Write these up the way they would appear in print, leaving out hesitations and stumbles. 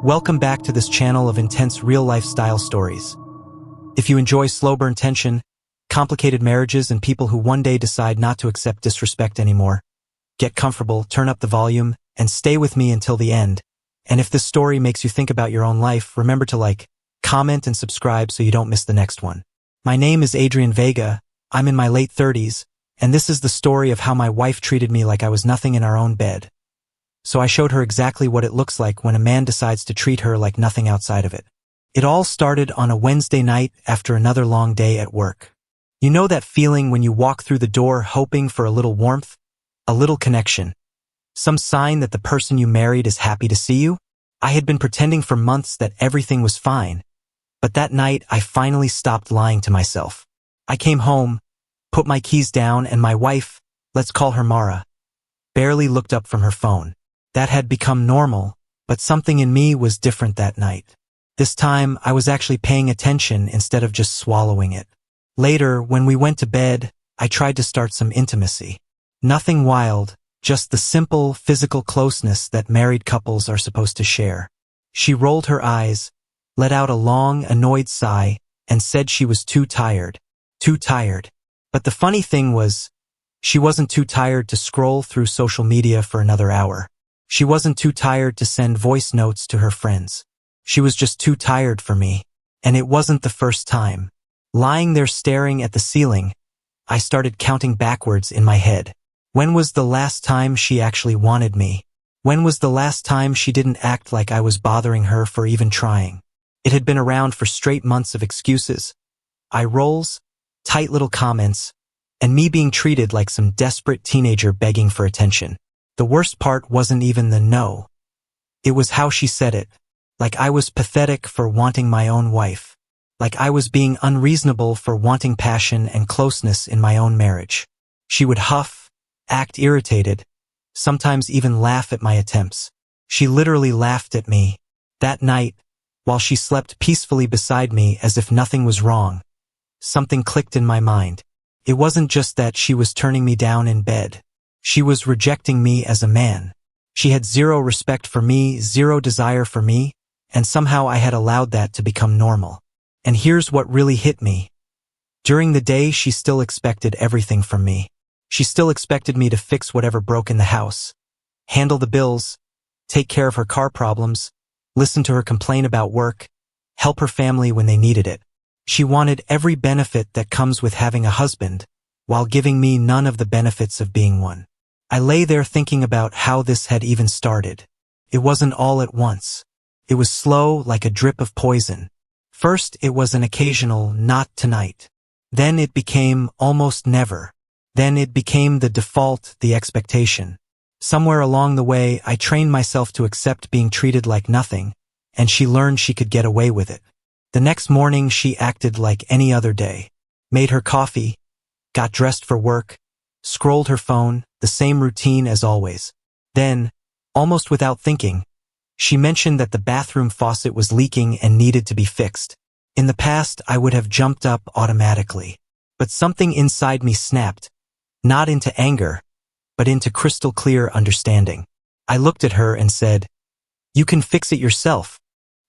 Welcome back to this channel of intense real-life style stories. If you enjoy slow burn tension, complicated marriages, and people who one day decide not to accept disrespect anymore, get comfortable, turn up the volume, and stay with me until the end. And if this story makes you think about your own life, remember to like, comment, and subscribe so you don't miss the next one. My name is Adrian Vega, I'm in my late 30s, and this is the story of how my wife treated me like I was nothing in our own bed. So I showed her exactly what it looks like when a man decides to treat her like nothing outside of it. It all started on a Wednesday night after another long day at work. You know that feeling when you walk through the door hoping for a little warmth, a little connection, some sign that the person you married is happy to see you? I had been pretending for months that everything was fine, but that night I finally stopped lying to myself. I came home, put my keys down, and my wife, let's call her Mara, barely looked up from her phone. That had become normal, but something in me was different that night. This time, I was actually paying attention instead of just swallowing it. Later, when we went to bed, I tried to start some intimacy. Nothing wild, just the simple physical closeness that married couples are supposed to share. She rolled her eyes, let out a long, annoyed sigh, and said she was too tired. Too tired. But the funny thing was, she wasn't too tired to scroll through social media for another hour. She wasn't too tired to send voice notes to her friends. She was just too tired for me. And it wasn't the first time. Lying there staring at the ceiling, I started counting backwards in my head. When was the last time she actually wanted me? When was the last time she didn't act like I was bothering her for even trying? It had been around for straight months of excuses, eye rolls, tight little comments, and me being treated like some desperate teenager begging for attention. The worst part wasn't even the no. It was how she said it. Like I was pathetic for wanting my own wife. Like I was being unreasonable for wanting passion and closeness in my own marriage. She would huff, act irritated, sometimes even laugh at my attempts. She literally laughed at me. That night, while she slept peacefully beside me as if nothing was wrong, something clicked in my mind. It wasn't just that she was turning me down in bed. She was rejecting me as a man. She had zero respect for me, zero desire for me, and somehow I had allowed that to become normal. And here's what really hit me. During the day, she still expected everything from me. She still expected me to fix whatever broke in the house, handle the bills, take care of her car problems, listen to her complain about work, help her family when they needed it. She wanted every benefit that comes with having a husband, while giving me none of the benefits of being one. I lay there thinking about how this had even started. It wasn't all at once. It was slow, like a drip of poison. First, it was an occasional not tonight. Then it became almost never. Then it became the default, the expectation. Somewhere along the way, I trained myself to accept being treated like nothing, and she learned she could get away with it. The next morning, she acted like any other day. Made her coffee, got dressed for work, scrolled her phone, the same routine as always. Then, almost without thinking, she mentioned that the bathroom faucet was leaking and needed to be fixed. In the past, I would have jumped up automatically. But something inside me snapped, not into anger, but into crystal clear understanding. I looked at her and said, "You can fix it yourself."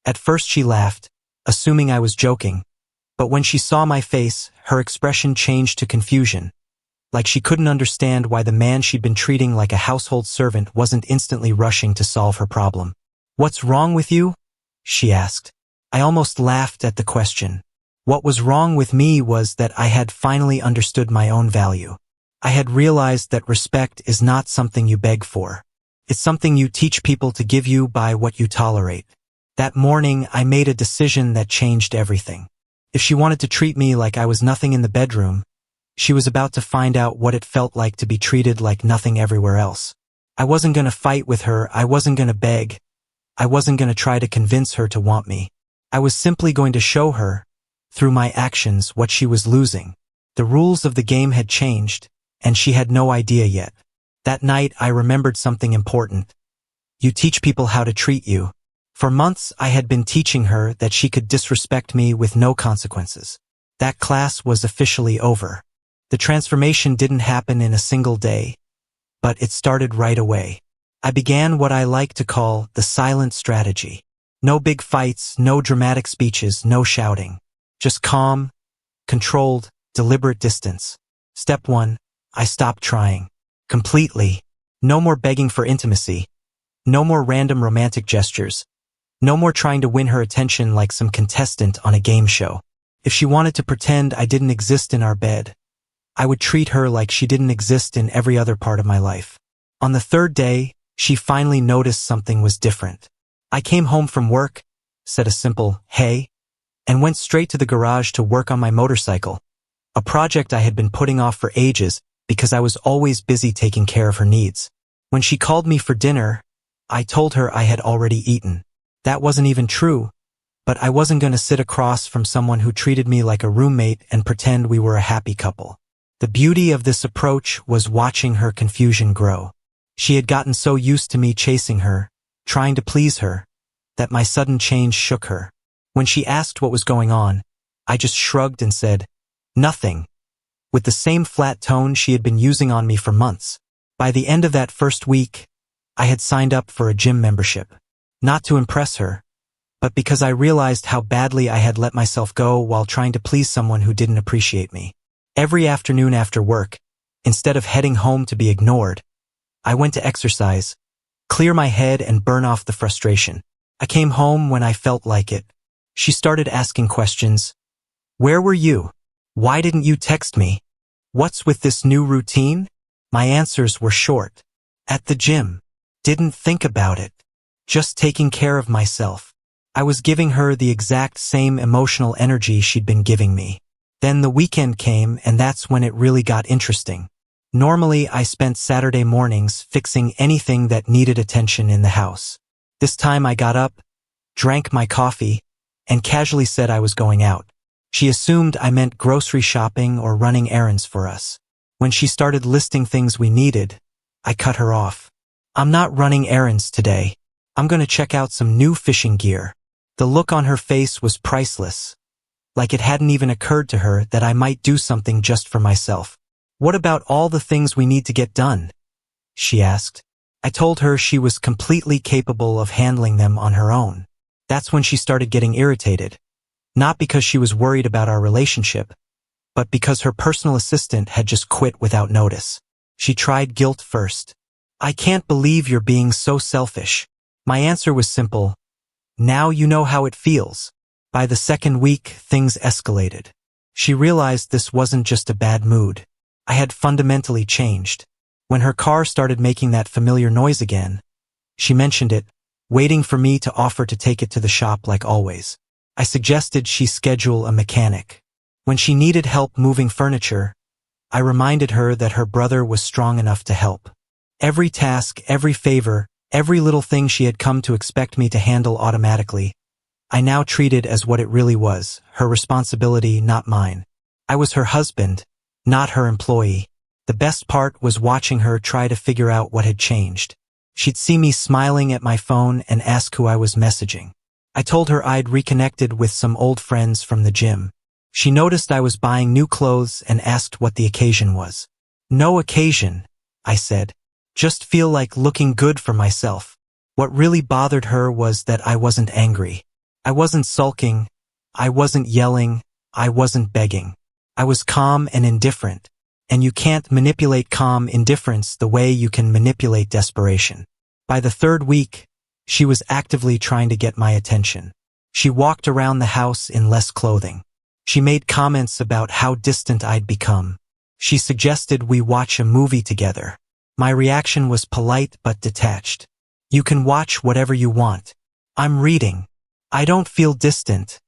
At first she laughed, assuming I was joking, but when she saw my face, her expression changed to confusion. Like she couldn't understand why the man she'd been treating like a household servant wasn't instantly rushing to solve her problem. "What's wrong with you?" she asked. I almost laughed at the question. What was wrong with me was that I had finally understood my own value. I had realized that respect is not something you beg for. It's something you teach people to give you by what you tolerate. That morning, I made a decision that changed everything. If she wanted to treat me like I was nothing in the bedroom, she was about to find out what it felt like to be treated like nothing everywhere else. I wasn't going to fight with her, I wasn't going to beg, I wasn't going to try to convince her to want me. I was simply going to show her, through my actions, what she was losing. The rules of the game had changed, and she had no idea yet. That night, I remembered something important. You teach people how to treat you. For months, I had been teaching her that she could disrespect me with no consequences. That class was officially over. The transformation didn't happen in a single day, but it started right away. I began what I like to call the silent strategy. No big fights, no dramatic speeches, no shouting. Just calm, controlled, deliberate distance. Step 1. I stopped trying. Completely. No more begging for intimacy. No more random romantic gestures. No more trying to win her attention like some contestant on a game show. If she wanted to pretend I didn't exist in our bed, I would treat her like she didn't exist in every other part of my life. On the third day, she finally noticed something was different. I came home from work, said a simple, "Hey," and went straight to the garage to work on my motorcycle, a project I had been putting off for ages because I was always busy taking care of her needs. When she called me for dinner, I told her I had already eaten. That wasn't even true, but I wasn't going to sit across from someone who treated me like a roommate and pretend we were a happy couple. The beauty of this approach was watching her confusion grow. She had gotten so used to me chasing her, trying to please her, that my sudden change shook her. When she asked what was going on, I just shrugged and said, "Nothing," with the same flat tone she had been using on me for months. By the end of that first week, I had signed up for a gym membership. Not to impress her, but because I realized how badly I had let myself go while trying to please someone who didn't appreciate me. Every afternoon after work, instead of heading home to be ignored, I went to exercise, clear my head and burn off the frustration. I came home when I felt like it. She started asking questions. "Where were you? Why didn't you text me? What's with this new routine?" My answers were short. At the gym. Didn't think about it. Just taking care of myself. I was giving her the exact same emotional energy she'd been giving me. Then the weekend came, and that's when it really got interesting. Normally, I spent Saturday mornings fixing anything that needed attention in the house. This time I got up, drank my coffee, and casually said I was going out. She assumed I meant grocery shopping or running errands for us. When she started listing things we needed, I cut her off. "I'm not running errands today. I'm going to check out some new fishing gear." The look on her face was priceless, like it hadn't even occurred to her that I might do something just for myself. "What about all the things we need to get done?" she asked. I told her she was completely capable of handling them on her own. That's when she started getting irritated. Not because she was worried about our relationship, but because her personal assistant had just quit without notice. She tried guilt first. "I can't believe you're being so selfish." My answer was simple. "Now you know how it feels." By the second week, things escalated. She realized this wasn't just a bad mood. I had fundamentally changed. When her car started making that familiar noise again, she mentioned it, waiting for me to offer to take it to the shop like always. I suggested she schedule a mechanic. When she needed help moving furniture, I reminded her that her brother was strong enough to help. Every task, every favor, every little thing she had come to expect me to handle automatically, I now treated as what it really was, her responsibility, not mine. I was her husband, not her employee. The best part was watching her try to figure out what had changed. She'd see me smiling at my phone and ask who I was messaging. I told her I'd reconnected with some old friends from the gym. She noticed I was buying new clothes and asked what the occasion was. "No occasion," I said. "Just feel like looking good for myself." What really bothered her was that I wasn't angry. I wasn't sulking. I wasn't yelling. I wasn't begging. I was calm and indifferent. And you can't manipulate calm indifference the way you can manipulate desperation. By the third week, she was actively trying to get my attention. She walked around the house in less clothing. She made comments about how distant I'd become. She suggested we watch a movie together. My reaction was polite but detached. "You can watch whatever you want. I'm reading." "I don't feel distant,"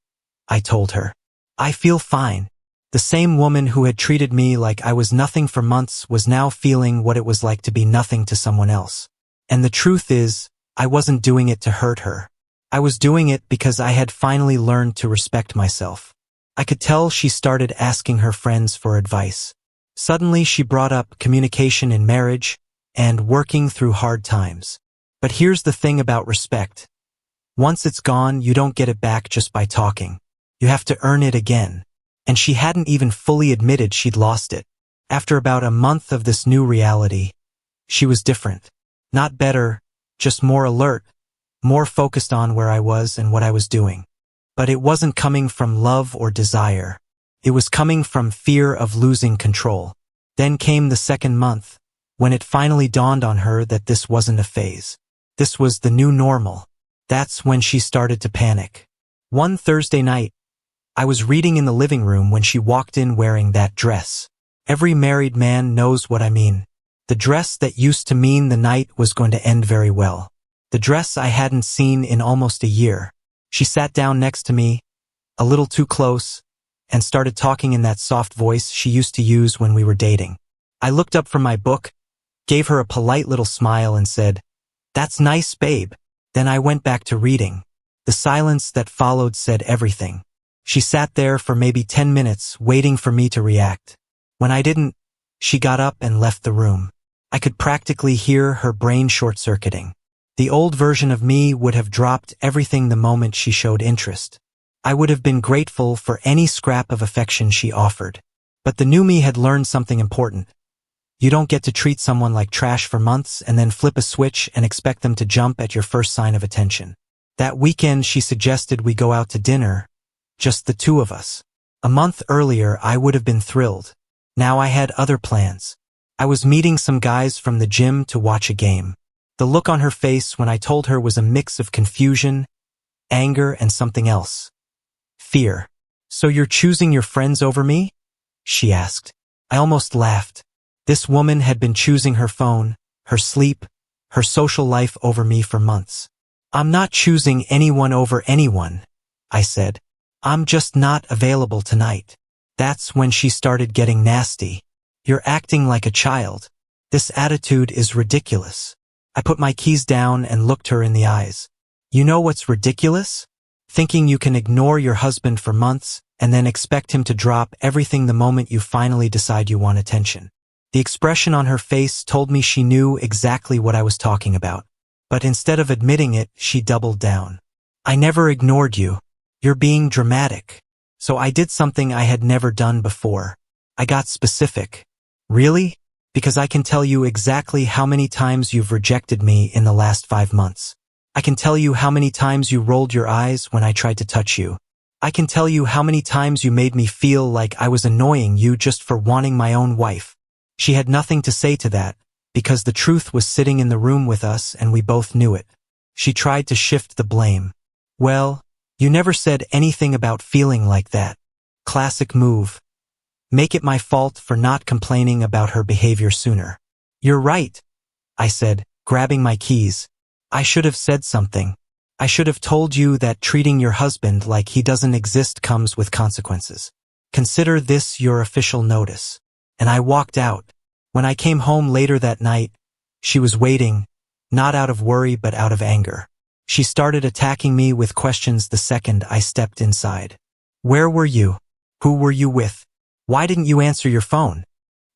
I told her. "I feel fine." The same woman who had treated me like I was nothing for months was now feeling what it was like to be nothing to someone else. And the truth is, I wasn't doing it to hurt her. I was doing it because I had finally learned to respect myself. I could tell she started asking her friends for advice. Suddenly she brought up communication in marriage and working through hard times. But here's the thing about respect. Once it's gone, you don't get it back just by talking. You have to earn it again. And she hadn't even fully admitted she'd lost it. After about a month of this new reality, she was different. Not better, just more alert, more focused on where I was and what I was doing. But it wasn't coming from love or desire. It was coming from fear of losing control. Then came the second month, when it finally dawned on her that this wasn't a phase. This was the new normal. That's when she started to panic. One Thursday night, I was reading in the living room when she walked in wearing that dress. Every married man knows what I mean. The dress that used to mean the night was going to end very well. The dress I hadn't seen in almost a year. She sat down next to me, a little too close, and started talking in that soft voice she used to use when we were dating. I looked up from my book, gave her a polite little smile and said, "That's nice, babe." Then I went back to reading. The silence that followed said everything. She sat there for maybe 10 minutes, waiting for me to react. When I didn't, she got up and left the room. I could practically hear her brain short-circuiting. The old version of me would have dropped everything the moment she showed interest. I would have been grateful for any scrap of affection she offered. But the new me had learned something important. You don't get to treat someone like trash for months and then flip a switch and expect them to jump at your first sign of attention. That weekend she suggested we go out to dinner, just the two of us. A month earlier I would have been thrilled. Now I had other plans. I was meeting some guys from the gym to watch a game. The look on her face when I told her was a mix of confusion, anger, and something else. Fear. "So you're choosing your friends over me?" she asked. I almost laughed. This woman had been choosing her phone, her sleep, her social life over me for months. "I'm not choosing anyone over anyone," I said. "I'm just not available tonight." That's when she started getting nasty. "You're acting like a child. This attitude is ridiculous." I put my keys down and looked her in the eyes. "You know what's ridiculous? Thinking you can ignore your husband for months and then expect him to drop everything the moment you finally decide you want attention." The expression on her face told me she knew exactly what I was talking about. But instead of admitting it, she doubled down. "I never ignored you. You're being dramatic." So I did something I had never done before. I got specific. "Really? Because I can tell you exactly how many times you've rejected me in the last 5 months. I can tell you how many times you rolled your eyes when I tried to touch you. I can tell you how many times you made me feel like I was annoying you just for wanting my own wife." She had nothing to say to that, because the truth was sitting in the room with us and we both knew it. She tried to shift the blame. "Well, you never said anything about feeling like that." Classic move. Make it my fault for not complaining about her behavior sooner. "You're right," I said, grabbing my keys. "I should have said something. I should have told you that treating your husband like he doesn't exist comes with consequences. Consider this your official notice." And I walked out. When I came home later that night, she was waiting, not out of worry but out of anger. She started attacking me with questions the second I stepped inside. "Where were you? Who were you with? Why didn't you answer your phone?"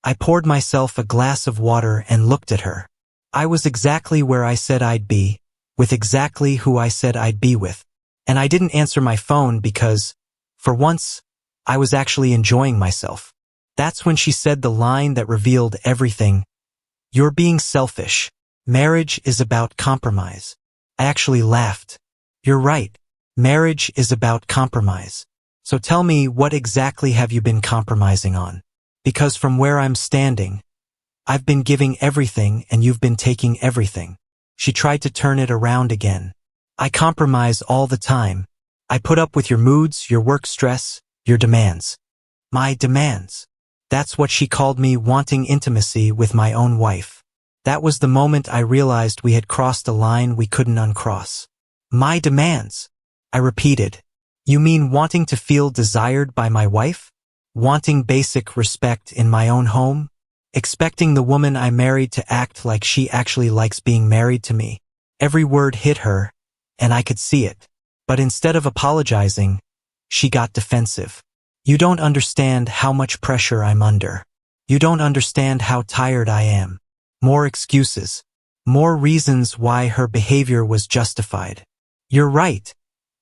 I poured myself a glass of water and looked at her. I was exactly where I said I'd be, with exactly who I said I'd be with. And I didn't answer my phone because, for once, I was actually enjoying myself. That's when she said the line that revealed everything. "You're being selfish. Marriage is about compromise." I actually laughed. "You're right. Marriage is about compromise. So tell me, what exactly have you been compromising on? Because from where I'm standing, I've been giving everything and you've been taking everything." She tried to turn it around again. "I compromise all the time. I put up with your moods, your work stress, your demands." My demands. That's what she called me, wanting intimacy with my own wife. That was the moment I realized we had crossed a line we couldn't uncross. "My demands," I repeated. "You mean wanting to feel desired by my wife? Wanting basic respect in my own home? Expecting the woman I married to act like she actually likes being married to me?" Every word hit her, and I could see it. But instead of apologizing, she got defensive. "You don't understand how much pressure I'm under. You don't understand how tired I am." More excuses. More reasons why her behavior was justified. "You're right,"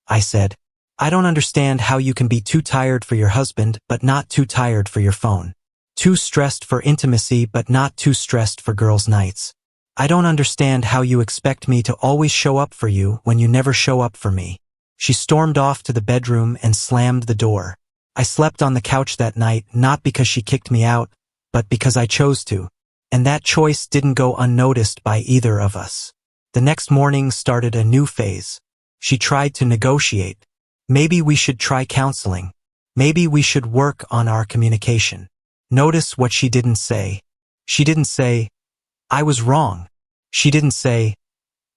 I said. "I don't understand how you can be too tired for your husband but not too tired for your phone. Too stressed for intimacy but not too stressed for girls' nights. I don't understand how you expect me to always show up for you when you never show up for me. She stormed off to the bedroom and slammed the door. I slept on the couch that night not because she kicked me out, but because I chose to. And that choice didn't go unnoticed by either of us. The next morning started a new phase. She tried to negotiate. Maybe we should try counseling. Maybe we should work on our communication. Notice what she didn't say. She didn't say, I was wrong. She didn't say,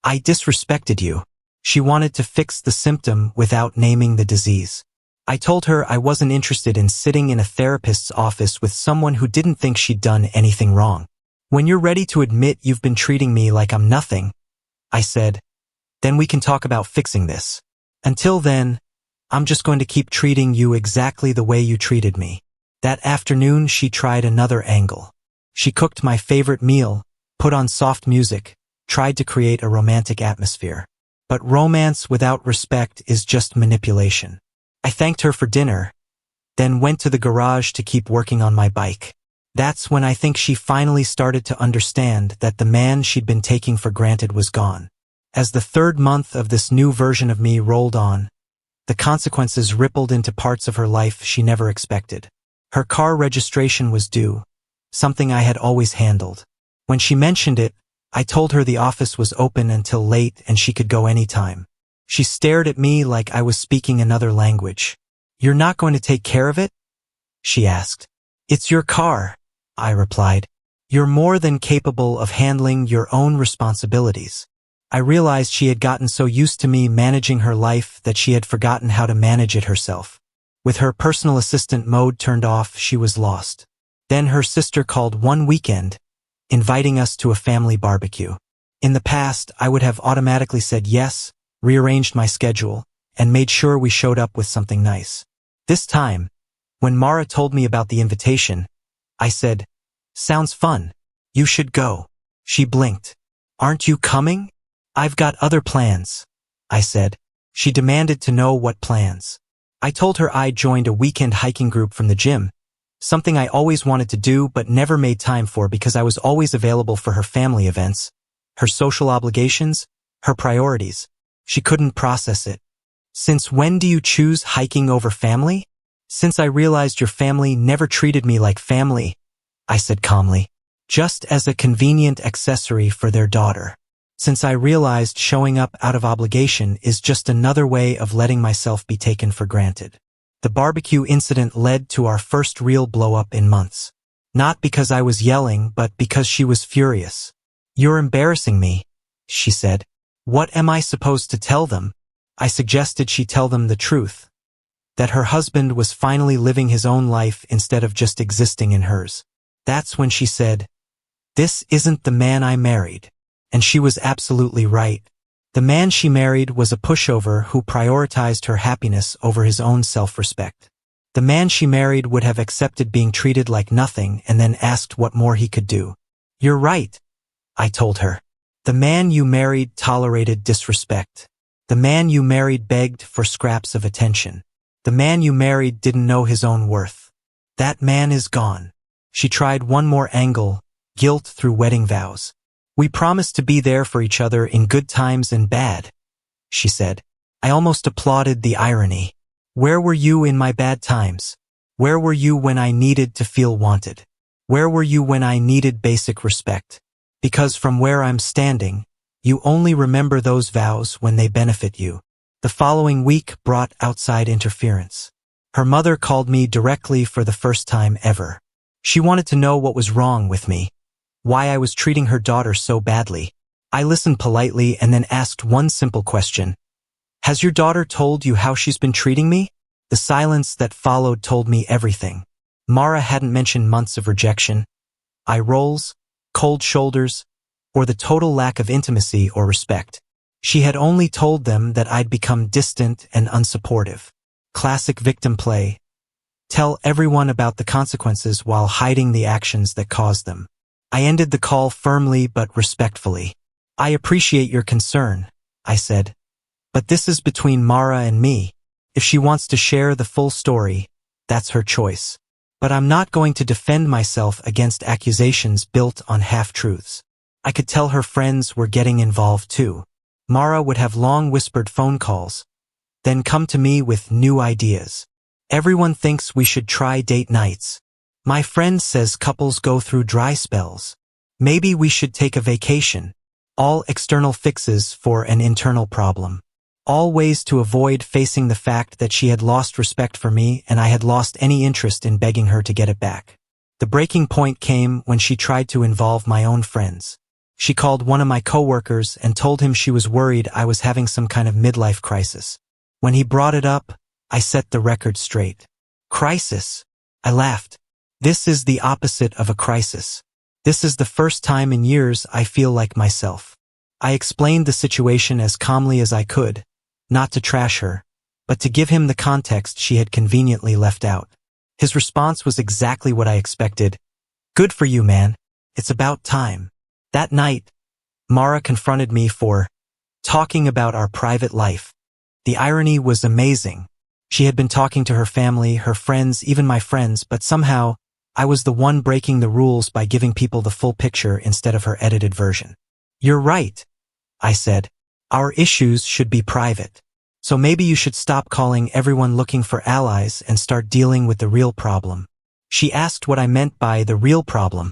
I disrespected you. She wanted to fix the symptom without naming the disease. I told her I wasn't interested in sitting in a therapist's office with someone who didn't think she'd done anything wrong. When you're ready to admit you've been treating me like I'm nothing, I said, then we can talk about fixing this. Until then, I'm just going to keep treating you exactly the way you treated me. That afternoon, she tried another angle. She cooked my favorite meal, put on soft music, tried to create a romantic atmosphere. But romance without respect is just manipulation. I thanked her for dinner, then went to the garage to keep working on my bike. That's when I think she finally started to understand that the man she'd been taking for granted was gone. As the third month of this new version of me rolled on, the consequences rippled into parts of her life she never expected. Her car registration was due, something I had always handled. When she mentioned it, I told her the office was open until late and she could go anytime. She stared at me like I was speaking another language. You're not going to take care of it? She asked. It's your car, I replied. You're more than capable of handling your own responsibilities. I realized she had gotten so used to me managing her life that she had forgotten how to manage it herself. With her personal assistant mode turned off, she was lost. Then her sister called one weekend, inviting us to a family barbecue. In the past, I would have automatically said yes, rearranged my schedule, and made sure we showed up with something nice. This time, when Mara told me about the invitation, I said, sounds fun. You should go. She blinked. Aren't you coming? I've got other plans, I said. She demanded to know what plans. I told her I'd joined a weekend hiking group from the gym, something I always wanted to do but never made time for because I was always available for her family events, her social obligations, her priorities. She couldn't process it. Since when do you choose hiking over family? Since I realized your family never treated me like family, I said calmly, just as a convenient accessory for their daughter. Since I realized showing up out of obligation is just another way of letting myself be taken for granted. The barbecue incident led to our first real blow-up in months. Not because I was yelling, but because she was furious. You're embarrassing me, she said. What am I supposed to tell them? I suggested she tell them the truth. That her husband was finally living his own life instead of just existing in hers. That's when she said, this isn't the man I married. And she was absolutely right. The man she married was a pushover who prioritized her happiness over his own self-respect. The man she married would have accepted being treated like nothing and then asked what more he could do. You're right, I told her. The man you married tolerated disrespect. The man you married begged for scraps of attention. The man you married didn't know his own worth. That man is gone. She tried one more angle, guilt through wedding vows. We promised to be there for each other in good times and bad, she said. I almost applauded the irony. Where were you in my bad times? Where were you when I needed to feel wanted? Where were you when I needed basic respect? Because from where I'm standing, you only remember those vows when they benefit you. The following week brought outside interference. Her mother called me directly for the first time ever. She wanted to know what was wrong with me, why I was treating her daughter so badly. I listened politely and then asked one simple question. Has your daughter told you how she's been treating me? The silence that followed told me everything. Mara hadn't mentioned months of rejection, eye rolls, cold shoulders, or the total lack of intimacy or respect. She had only told them that I'd become distant and unsupportive. Classic victim play. Tell everyone about the consequences while hiding the actions that caused them. I ended the call firmly but respectfully. I appreciate your concern, I said. But this is between Mara and me. If she wants to share the full story, that's her choice. But I'm not going to defend myself against accusations built on half-truths. I could tell her friends were getting involved too. Mara would have long whispered phone calls, then come to me with new ideas. Everyone thinks we should try date nights. My friend says couples go through dry spells. Maybe we should take a vacation. All external fixes for an internal problem. All ways to avoid facing the fact that she had lost respect for me and I had lost any interest in begging her to get it back. The breaking point came when she tried to involve my own friends. She called one of my coworkers and told him she was worried I was having some kind of midlife crisis. When he brought it up, I set the record straight. Crisis? I laughed. This is the opposite of a crisis. This is the first time in years I feel like myself. I explained the situation as calmly as I could, not to trash her, but to give him the context she had conveniently left out. His response was exactly what I expected. Good for you, man. It's about time. That night, Mara confronted me for talking about our private life. The irony was amazing. She had been talking to her family, her friends, even my friends, but somehow, I was the one breaking the rules by giving people the full picture instead of her edited version. You're right, I said. Our issues should be private. So maybe you should stop calling everyone looking for allies and start dealing with the real problem. She asked what I meant by the real problem,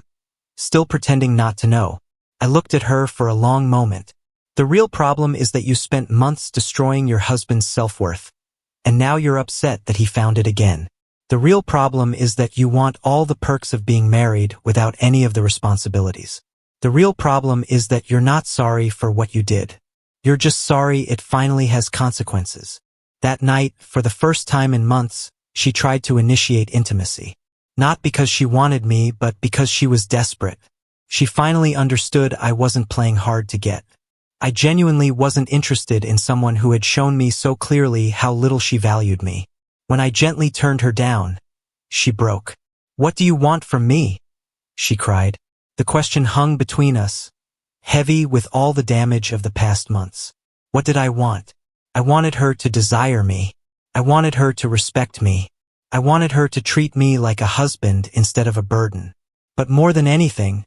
still pretending not to know. I looked at her for a long moment. The real problem is that you spent months destroying your husband's self-worth, and now you're upset that he found it again. The real problem is that you want all the perks of being married without any of the responsibilities. The real problem is that you're not sorry for what you did. You're just sorry it finally has consequences. That night, for the first time in months, she tried to initiate intimacy. Not because she wanted me, but because she was desperate. She finally understood I wasn't playing hard to get. I genuinely wasn't interested in someone who had shown me so clearly how little she valued me. When I gently turned her down, she broke. What do you want from me? She cried. The question hung between us, heavy with all the damage of the past months. What did I want? I wanted her to desire me. I wanted her to respect me. I wanted her to treat me like a husband instead of a burden. But more than anything,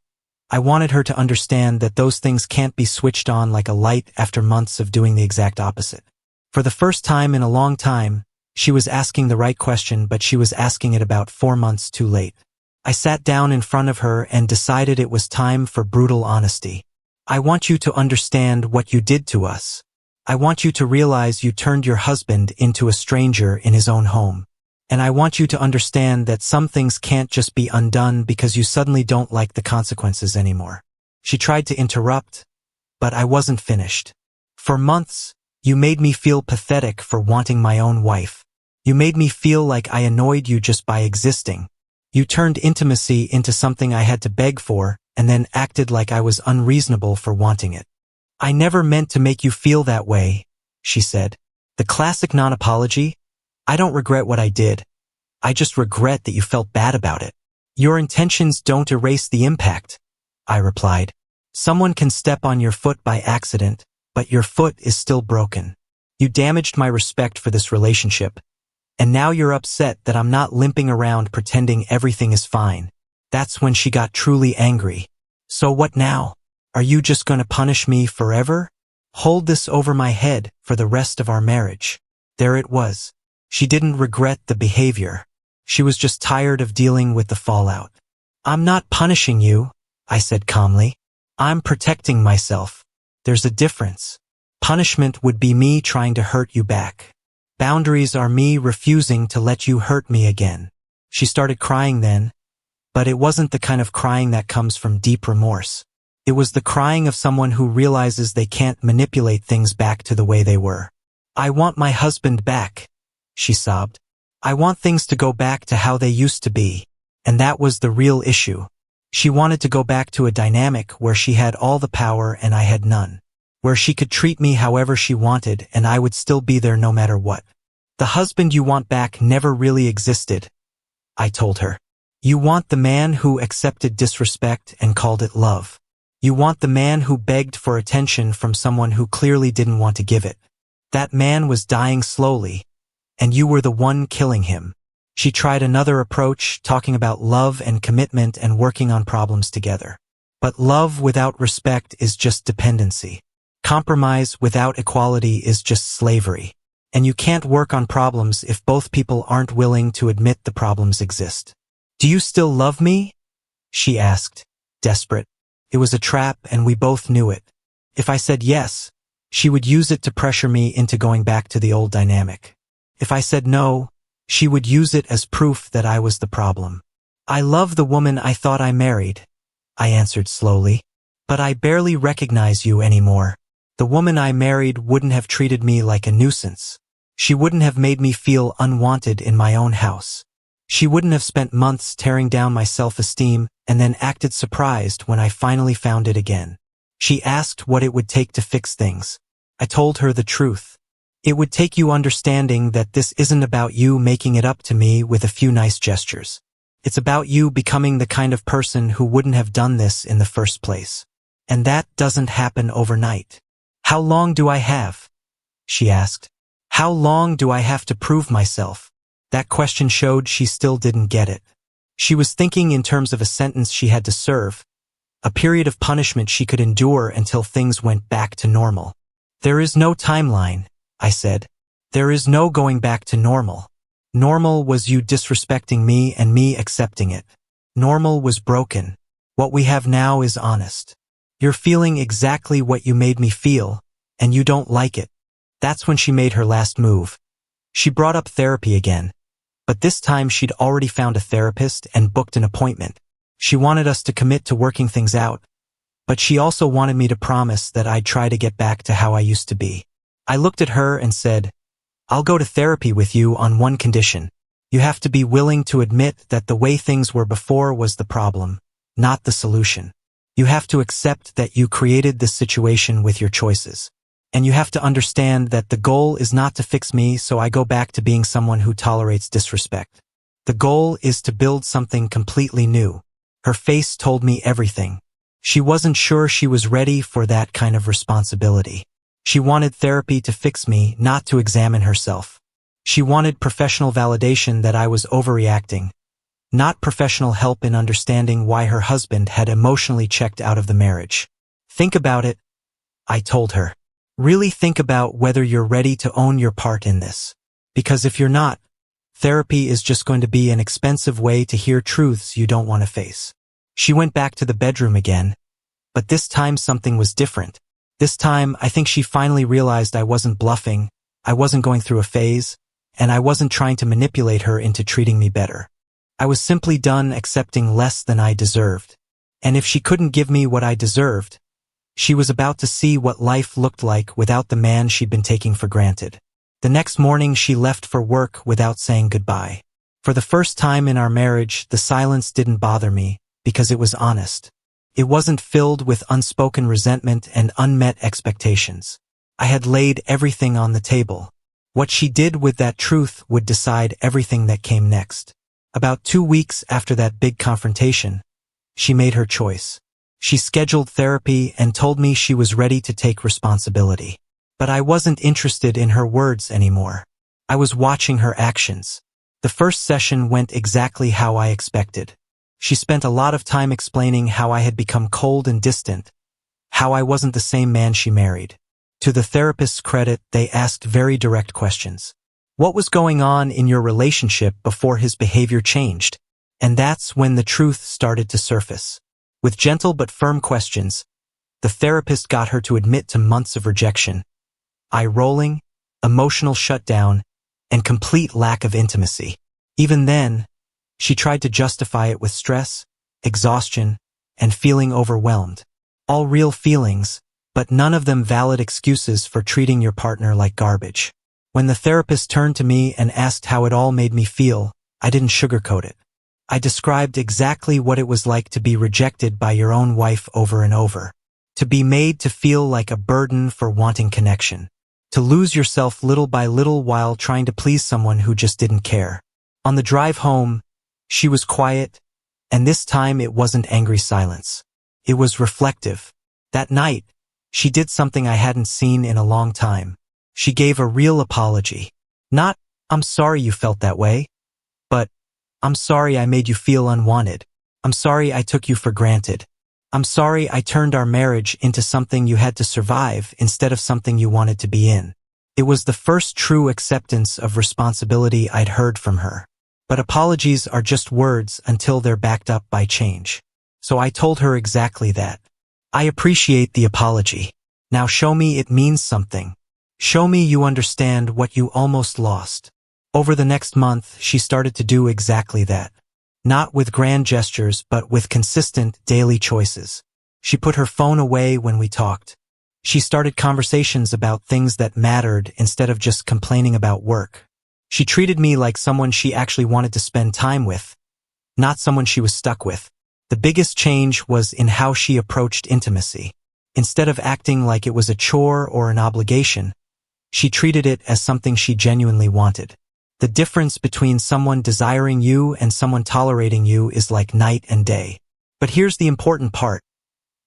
I wanted her to understand that those things can't be switched on like a light after months of doing the exact opposite. For the first time in a long time, she was asking the right question, but she was asking it about 4 months too late. I sat down in front of her and decided it was time for brutal honesty. I want you to understand what you did to us. I want you to realize you turned your husband into a stranger in his own home. And I want you to understand that some things can't just be undone because you suddenly don't like the consequences anymore. She tried to interrupt, but I wasn't finished. For months, you made me feel pathetic for wanting my own wife. You made me feel like I annoyed you just by existing. You turned intimacy into something I had to beg for, and then acted like I was unreasonable for wanting it. I never meant to make you feel that way, she said. The classic non-apology? I don't regret what I did. I just regret that you felt bad about it. Your intentions don't erase the impact, I replied. Someone can step on your foot by accident, but your foot is still broken. You damaged my respect for this relationship, and now you're upset that I'm not limping around pretending everything is fine. That's when she got truly angry. So what now? Are you just going to punish me forever? Hold this over my head for the rest of our marriage. There it was. She didn't regret the behavior. She was just tired of dealing with the fallout. I'm not punishing you, I said calmly. I'm protecting myself. There's a difference. Punishment would be me trying to hurt you back. Boundaries are me refusing to let you hurt me again. She started crying then, but it wasn't the kind of crying that comes from deep remorse. It was the crying of someone who realizes they can't manipulate things back to the way they were. I want my husband back, she sobbed. I want things to go back to how they used to be, and that was the real issue. She wanted to go back to a dynamic where she had all the power and I had none. Where she could treat me however she wanted and I would still be there no matter what. The husband you want back never really existed, I told her. You want the man who accepted disrespect and called it love. You want the man who begged for attention from someone who clearly didn't want to give it. That man was dying slowly, and you were the one killing him. She tried another approach, talking about love and commitment and working on problems together. But love without respect is just dependency. Compromise without equality is just slavery. And you can't work on problems if both people aren't willing to admit the problems exist. Do you still love me? She asked, desperate. It was a trap and we both knew it. If I said yes, she would use it to pressure me into going back to the old dynamic. If I said no, she would use it as proof that I was the problem. I love the woman I thought I married, I answered slowly. But I barely recognize you anymore. The woman I married wouldn't have treated me like a nuisance. She wouldn't have made me feel unwanted in my own house. She wouldn't have spent months tearing down my self-esteem and then acted surprised when I finally found it again. She asked what it would take to fix things. I told her the truth. It would take you understanding that this isn't about you making it up to me with a few nice gestures. It's about you becoming the kind of person who wouldn't have done this in the first place. And that doesn't happen overnight. How long do I have? She asked. How long do I have to prove myself? That question showed she still didn't get it. She was thinking in terms of a sentence she had to serve, a period of punishment she could endure until things went back to normal. There is no timeline, I said. There is no going back to normal. Normal was you disrespecting me and me accepting it. Normal was broken. What we have now is honest. You're feeling exactly what you made me feel, and you don't like it. That's when she made her last move. She brought up therapy again, but this time she'd already found a therapist and booked an appointment. She wanted us to commit to working things out, but she also wanted me to promise that I'd try to get back to how I used to be. I looked at her and said, I'll go to therapy with you on one condition. You have to be willing to admit that the way things were before was the problem, not the solution. You have to accept that you created this situation with your choices. And you have to understand that the goal is not to fix me so I go back to being someone who tolerates disrespect. The goal is to build something completely new. Her face told me everything. She wasn't sure she was ready for that kind of responsibility. She wanted therapy to fix me, not to examine herself. She wanted professional validation that I was overreacting, not professional help in understanding why her husband had emotionally checked out of the marriage. Think about it, I told her. Really think about whether you're ready to own your part in this. Because if you're not, therapy is just going to be an expensive way to hear truths you don't want to face. She went back to the bedroom again, but this time something was different. This time, I think she finally realized I wasn't bluffing, I wasn't going through a phase, and I wasn't trying to manipulate her into treating me better. I was simply done accepting less than I deserved. And if she couldn't give me what I deserved, she was about to see what life looked like without the man she'd been taking for granted. The next morning, she left for work without saying goodbye. For the first time in our marriage, the silence didn't bother me because it was honest. It wasn't filled with unspoken resentment and unmet expectations. I had laid everything on the table. What she did with that truth would decide everything that came next. About 2 weeks after that big confrontation, she made her choice. She scheduled therapy and told me she was ready to take responsibility. But I wasn't interested in her words anymore. I was watching her actions. The first session went exactly how I expected. She spent a lot of time explaining how I had become cold and distant, how I wasn't the same man she married. To the therapist's credit, they asked very direct questions. What was going on in your relationship before his behavior changed? And that's when the truth started to surface. With gentle but firm questions, the therapist got her to admit to months of rejection, eye-rolling, emotional shutdown, and complete lack of intimacy. Even then, she tried to justify it with stress, exhaustion, and feeling overwhelmed. All real feelings, but none of them valid excuses for treating your partner like garbage. When the therapist turned to me and asked how it all made me feel, I didn't sugarcoat it. I described exactly what it was like to be rejected by your own wife over and over, to be made to feel like a burden for wanting connection, to lose yourself little by little while trying to please someone who just didn't care. On the drive home, she was quiet, and this time it wasn't angry silence. It was reflective. That night, she did something I hadn't seen in a long time. She gave a real apology. Not, I'm sorry you felt that way, but, I'm sorry I made you feel unwanted. I'm sorry I took you for granted. I'm sorry I turned our marriage into something you had to survive instead of something you wanted to be in. It was the first true acceptance of responsibility I'd heard from her. But apologies are just words until they're backed up by change. So I told her exactly that. I appreciate the apology. Now show me it means something. Show me you understand what you almost lost. Over the next month, she started to do exactly that. Not with grand gestures, but with consistent, daily choices. She put her phone away when we talked. She started conversations about things that mattered instead of just complaining about work. She treated me like someone she actually wanted to spend time with, not someone she was stuck with. The biggest change was in how she approached intimacy. Instead of acting like it was a chore or an obligation, she treated it as something she genuinely wanted. The difference between someone desiring you and someone tolerating you is like night and day. But here's the important part.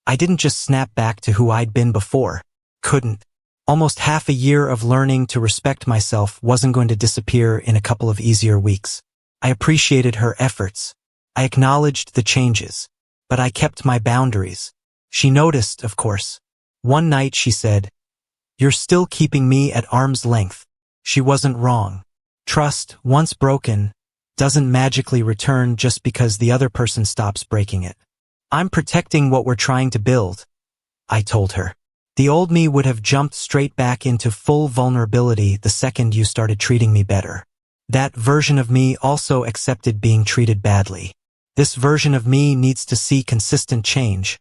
I didn't just snap back to who I'd been before. Couldn't. Almost half a year of learning to respect myself wasn't going to disappear in a couple of easier weeks. I appreciated her efforts. I acknowledged the changes. But I kept my boundaries. She noticed, of course. One night she said, "You're still keeping me at arm's length." She wasn't wrong. Trust, once broken, doesn't magically return just because the other person stops breaking it. I'm protecting what we're trying to build, I told her. The old me would have jumped straight back into full vulnerability the second you started treating me better. That version of me also accepted being treated badly. This version of me needs to see consistent change,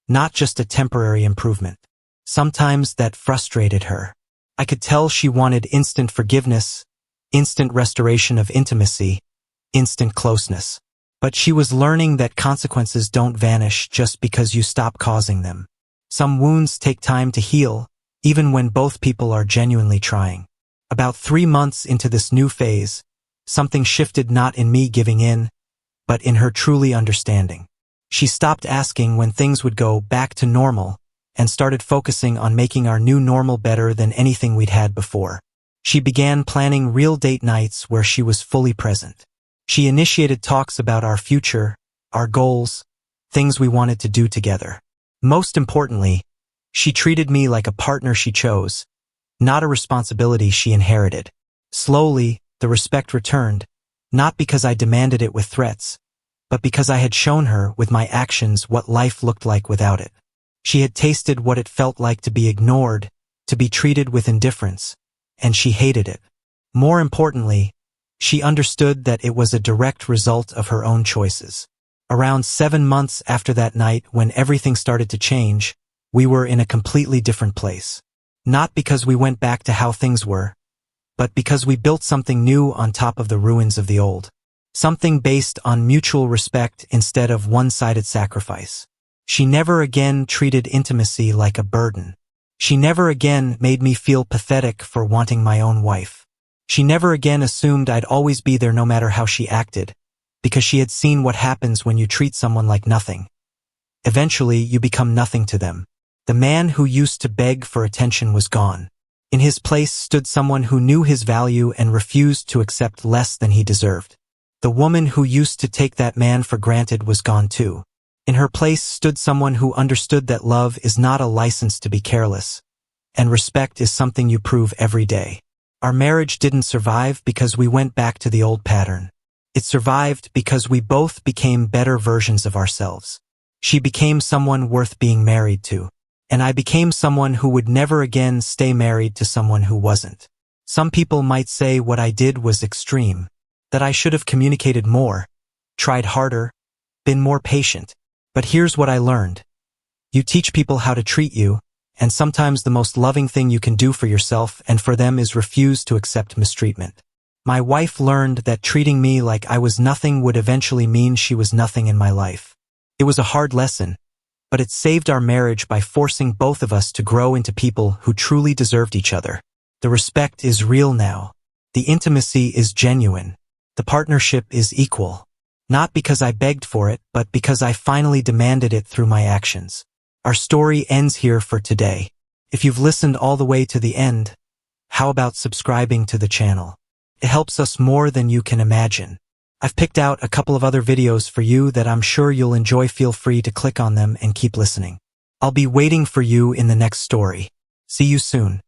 not just a temporary improvement. Sometimes that frustrated her. I could tell she wanted instant forgiveness, instant restoration of intimacy, instant closeness. But she was learning that consequences don't vanish just because you stop causing them. Some wounds take time to heal, even when both people are genuinely trying. About 3 months into this new phase, something shifted, not in me giving in, but in her truly understanding. She stopped asking when things would go back to normal and started focusing on making our new normal better than anything we'd had before. She began planning real date nights where she was fully present. She initiated talks about our future, our goals, things we wanted to do together. Most importantly, she treated me like a partner she chose, not a responsibility she inherited. Slowly, the respect returned, not because I demanded it with threats, but because I had shown her with my actions what life looked like without it. She had tasted what it felt like to be ignored, to be treated with indifference, and she hated it. More importantly, she understood that it was a direct result of her own choices. Around 7 months after that night, when everything started to change, we were in a completely different place. Not because we went back to how things were, but because we built something new on top of the ruins of the old. Something based on mutual respect instead of one-sided sacrifice. She never again treated intimacy like a burden. She never again made me feel pathetic for wanting my own wife. She never again assumed I'd always be there no matter how she acted, because she had seen what happens when you treat someone like nothing. Eventually, you become nothing to them. The man who used to beg for attention was gone. In his place stood someone who knew his value and refused to accept less than he deserved. The woman who used to take that man for granted was gone too. In her place stood someone who understood that love is not a license to be careless, and respect is something you prove every day. Our marriage didn't survive because we went back to the old pattern. It survived because we both became better versions of ourselves. She became someone worth being married to, and I became someone who would never again stay married to someone who wasn't. Some people might say what I did was extreme, that I should have communicated more, tried harder, been more patient. But here's what I learned. You teach people how to treat you, and sometimes the most loving thing you can do for yourself and for them is refuse to accept mistreatment. My wife learned that treating me like I was nothing would eventually mean she was nothing in my life. It was a hard lesson, but it saved our marriage by forcing both of us to grow into people who truly deserved each other. The respect is real now. The intimacy is genuine. The partnership is equal. Not because I begged for it, but because I finally demanded it through my actions. Our story ends here for today. If you've listened all the way to the end, how about subscribing to the channel? It helps us more than you can imagine. I've picked out a couple of other videos for you that I'm sure you'll enjoy. Feel free to click on them and keep listening. I'll be waiting for you in the next story. See you soon.